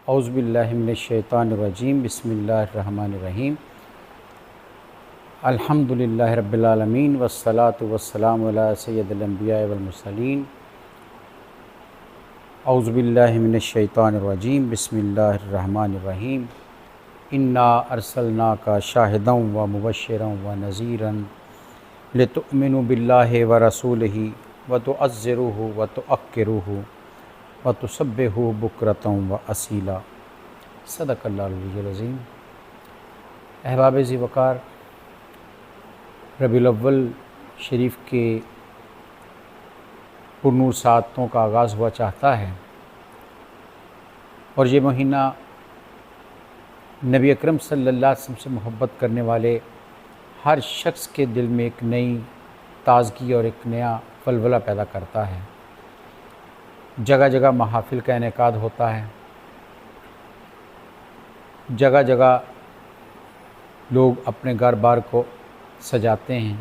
اعوذ باللہ من الشیطان الرجیم بسم اللہ الرحمن الرحیم الحمدللہ رب العالمین والصلاة والسلام علی سید الانبیاء والمرسلین اعوذ باللہ من الشیطان الرجیم بسم اللہ الرحمن الرحیم انا ارسلناک شاہدا و مبشرا و نذیرا لتؤمنوا باللہ ورسولہ وتعزروہ وتوقروہ وتسبحوا بکرۃ واصیلا۔ صدق اللہ العلی العظیم۔ احباب ذی وقار، ربیع الاول شریف کے پرنور ساعتوں کا آغاز ہوا چاہتا ہے، اور یہ مہینہ نبی اکرم صلی اللہ علیہ وسلم سے محبت کرنے والے ہر شخص کے دل میں ایک نئی تازگی اور ایک نیا ولولہ پیدا کرتا ہے۔ جگہ جگہ محافل کا انعقاد ہوتا ہے، جگہ جگہ لوگ اپنے گھر بار کو سجاتے ہیں،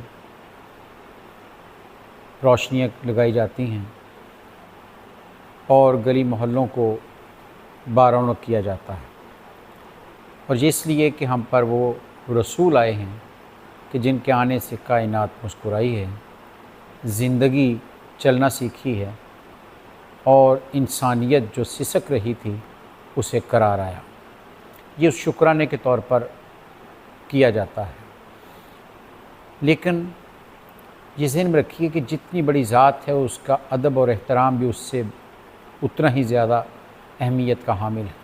روشنیاں لگائی جاتی ہیں اور گلی محلوں کو بارونق کیا جاتا ہے، اور یہ اس لیے کہ ہم پر وہ رسول آئے ہیں کہ جن کے آنے سے کائنات مسکرائی ہے، زندگی چلنا سیکھی ہے، اور انسانیت جو سسک رہی تھی اسے قرار آیا۔ یہ اس شکرانے کے طور پر کیا جاتا ہے، لیکن یہ ذہن میں رکھیے کہ جتنی بڑی ذات ہے اس کا ادب اور احترام بھی اس سے اتنا ہی زیادہ اہمیت کا حامل ہے۔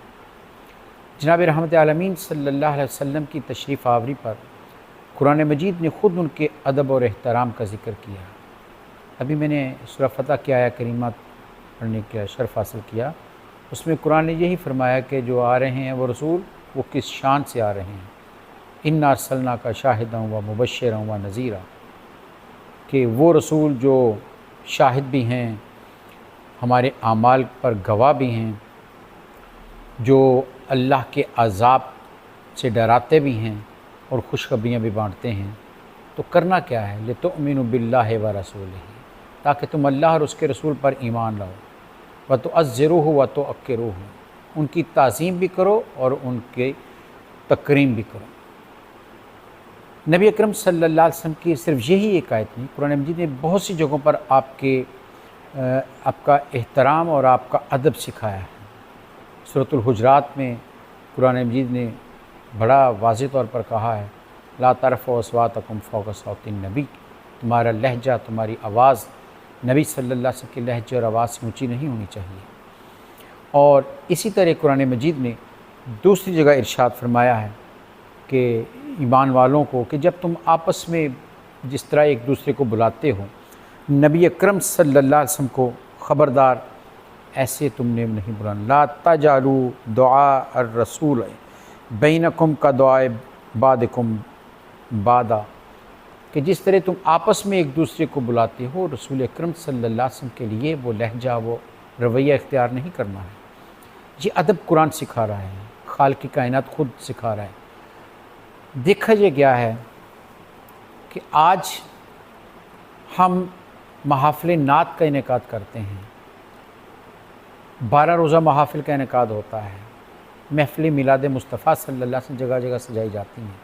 جناب رحمت عالمین صلی اللہ علیہ وسلم کی تشریف آوری پر قرآن مجید نے خود ان کے ادب اور احترام کا ذکر کیا۔ ابھی میں نے سورہ فتح کی آیہ کریمات پڑھنے کا شرف حاصل کیا، اس میں قرآن نے یہی فرمایا کہ جو آ رہے ہیں وہ رسول وہ کس شان سے آ رہے ہیں۔ انا ارسلناک شاہدا و مبشرا و نذیرا، کہ وہ رسول جو شاہد بھی ہیں، ہمارے اعمال پر گواہ بھی ہیں، جو اللہ کے عذاب سے ڈراتے بھی ہیں اور خوشخبریاں بھی بانٹتے ہیں۔ تو کرنا کیا ہے؟ لتؤمنوا باللہ ورسولہ، تاکہ تم اللہ اور اس کے رسول پر ایمان لاؤ، وتعزروہ وتوقروہ، ان کی تعظیم بھی کرو اور ان کی تکریم بھی کرو۔ نبی اکرم صلی اللہ علیہ وسلم کی صرف یہی ایک آیت نہیں، قرآن مجید نے بہت سی جگہوں پر آپ کا احترام اور آپ کا ادب سکھایا ہے۔ سورۃ الحجرات میں قرآن مجید نے بڑا واضح طور پر کہا ہے، لا ترفعوا اصواتکم فوق صوت النبی، تمہارا لہجہ، تمہاری آواز نبی صلی اللہ علیہ وسلم کے لہجے اور آواز سے اونچی نہیں ہونی چاہیے۔ اور اسی طرح قرآن مجید نے دوسری جگہ ارشاد فرمایا ہے کہ ایمان والوں کو کہ جب تم آپس میں جس طرح ایک دوسرے کو بلاتے ہو، نبی اکرم صلی اللہ علیہ وسلم کو خبردار ایسے تم نے نہیں بلانا۔ لا تجعلوا دعاء الرسول بینکم کدعاء بعضکم بعضا، کہ جس طرح تم آپس میں ایک دوسرے کو بلاتے ہو، رسول اکرم صلی اللہ علیہ وسلم کے لیے وہ لہجہ، وہ رویہ اختیار نہیں کرنا ہے۔ یہ ادب قرآن سکھا رہا ہے، خالق کائنات خود سکھا رہا ہے۔ دیکھا یہ گیا ہے کہ آج ہم محافل نعت کا انعقاد کرتے ہیں، 12 روزہ محافل کا انعقاد ہوتا ہے، محفل میلاد مصطفیٰ صلی اللہ علیہ وسلم جگہ جگہ سجائی جاتی ہیں،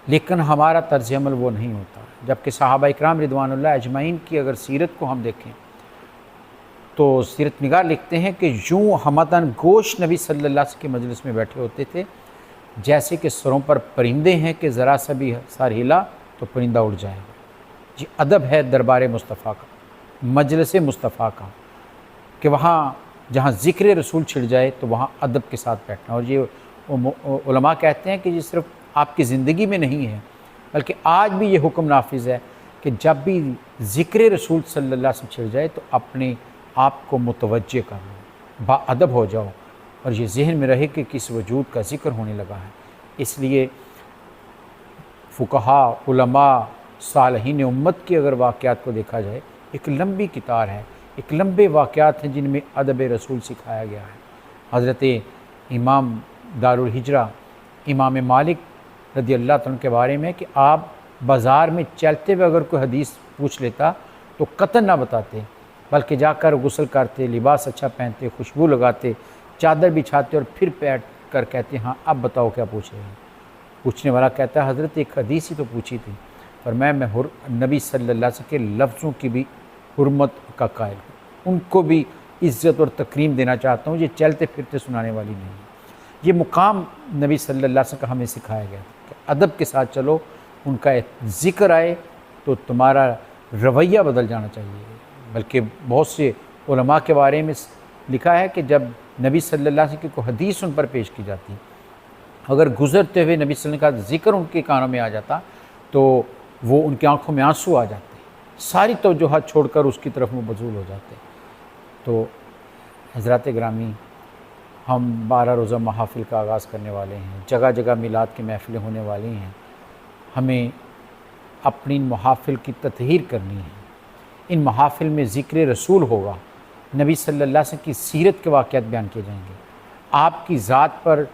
لیکن ہمارا طرز عمل وہ نہیں ہوتا۔ جبکہ صحابہ اکرام رضوان اللہ اجمعین کی اگر سیرت کو ہم دیکھیں تو سیرت نگار لکھتے ہیں کہ یوں ہمدن گوش نبی صلی اللہ علیہ وسلم کے مجلس میں بیٹھے ہوتے تھے جیسے کہ سروں پر پرندے ہیں کہ ذرا سا بھی سر ہلا تو پرندہ اڑ جائے گا۔ یہ ادب ہے دربار مصطفیٰ کا، مجلس مصطفیٰ کا، کہ وہاں جہاں ذکر رسول چھڑ جائے تو وہاں ادب کے ساتھ بیٹھنا۔ اور یہ علماء کہتے ہیں کہ یہ صرف آپ کی زندگی میں نہیں ہے، بلکہ آج بھی یہ حکم نافذ ہے کہ جب بھی ذکر رسول صلی اللہ علیہ وسلم چھڑ جائے تو اپنے آپ کو متوجہ کر لو، با ادب ہو جاؤ، اور یہ ذہن میں رہے کہ کس وجود کا ذکر ہونے لگا ہے۔ اس لیے فقہاء، علماء، صالحین امت کے اگر واقعات کو دیکھا جائے، ایک لمبی کتار ہے، ایک لمبے واقعات ہیں جن میں ادب رسول سکھایا گیا ہے۔ حضرت امام دارالہجرہ امام مالک رضی اللہ عنہ کے بارے میں کہ آپ بازار میں چلتے ہوئے اگر کوئی حدیث پوچھ لیتا تو قطعاً نہ بتاتے، بلکہ جا کر غسل کرتے، لباس اچھا پہنتے، خوشبو لگاتے، چادر بچھاتے اور پھر بیٹھ کر کہتے ہاں اب بتاؤ کیا پوچھے ہیں۔ پوچھنے والا کہتا ہے حضرت ایک حدیث ہی تو پوچھی تھی، پر میں نبی صلی اللہ علیہ وسلم کے لفظوں کی بھی حرمت کا قائل ہوں، ان کو بھی عزت اور تکریم دینا چاہتا ہوں، یہ چلتے پھرتے سنانے والی نہیں ہے۔ یہ مقام نبی صلی اللہ علیہ وسلم کا ہمیں سکھایا گیا کہ ادب کے ساتھ چلو، ان کا ذکر آئے تو تمہارا رویہ بدل جانا چاہیے۔ بلکہ بہت سے علماء کے بارے میں لکھا ہے کہ جب نبی صلی اللہ علیہ وسلم کی کوئی حدیث ان پر پیش کی جاتی، اگر گزرتے ہوئے نبی صلی اللہ علیہ وسلم کا ذکر ان کے کانوں میں آ جاتا تو وہ ان کی آنکھوں میں آنسو آ جاتے، ساری توجہات چھوڑ کر اس کی طرف مبذول ہو جاتے۔ تو حضرات گرامی، ہم 12 روزہ محافل کا آغاز کرنے والے ہیں، جگہ جگہ میلاد کی محفلیں ہونے والی ہیں، ہمیں اپنی ان محافل کی تطہیر کرنی ہے۔ ان محافل میں ذکر رسول ہوگا، نبی صلی اللہ علیہ وسلم کی سیرت کے واقعات بیان کیے جائیں گے، آپ کی ذات پر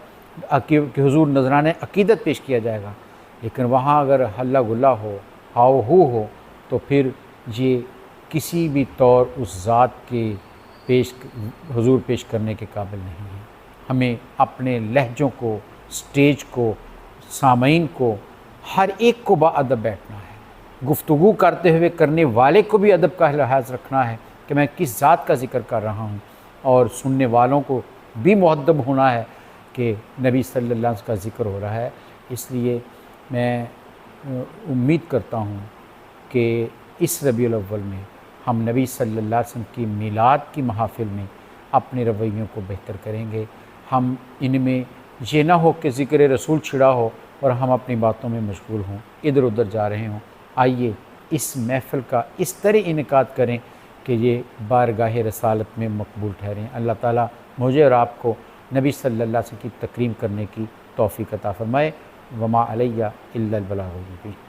کہ حضور نذرانہ عقیدت پیش کیا جائے گا۔ لیکن وہاں اگر ہلہ گلا ہو، ہاؤ ہو تو پھر یہ کسی بھی طور اس ذات کے حضور پیش کرنے کے قابل نہیں ہے۔ ہمیں اپنے لہجوں کو، سٹیج کو، سامعین کو، ہر ایک کو باادب بیٹھنا ہے۔ گفتگو کرتے ہوئے کرنے والے کو بھی ادب کا لحاظ رکھنا ہے کہ میں کس ذات کا ذکر کر رہا ہوں، اور سننے والوں کو بھی مؤدب ہونا ہے کہ نبی صلی اللہ علیہ وسلم کا ذکر ہو رہا ہے۔ اس لیے میں امید کرتا ہوں کہ اس ربیع الاول میں ہم نبی صلی اللہ علیہ وسلم کی میلاد کی محافل میں اپنے رویوں کو بہتر کریں گے۔ ہم ان میں یہ نہ ہو کہ ذکر رسول چھڑا ہو اور ہم اپنی باتوں میں مشغول ہوں، ادھر ادھر جا رہے ہوں۔ آئیے اس محفل کا اس طرح انعقاد کریں کہ یہ بارگاہ رسالت میں مقبول ٹھہریں۔ اللہ تعالیٰ مجھے اور آپ کو نبی صلی اللہ علیہ وسلم کی تکریم کرنے کی توفیق عطا فرمائے۔ وما علیہ الا البلاغ المبین۔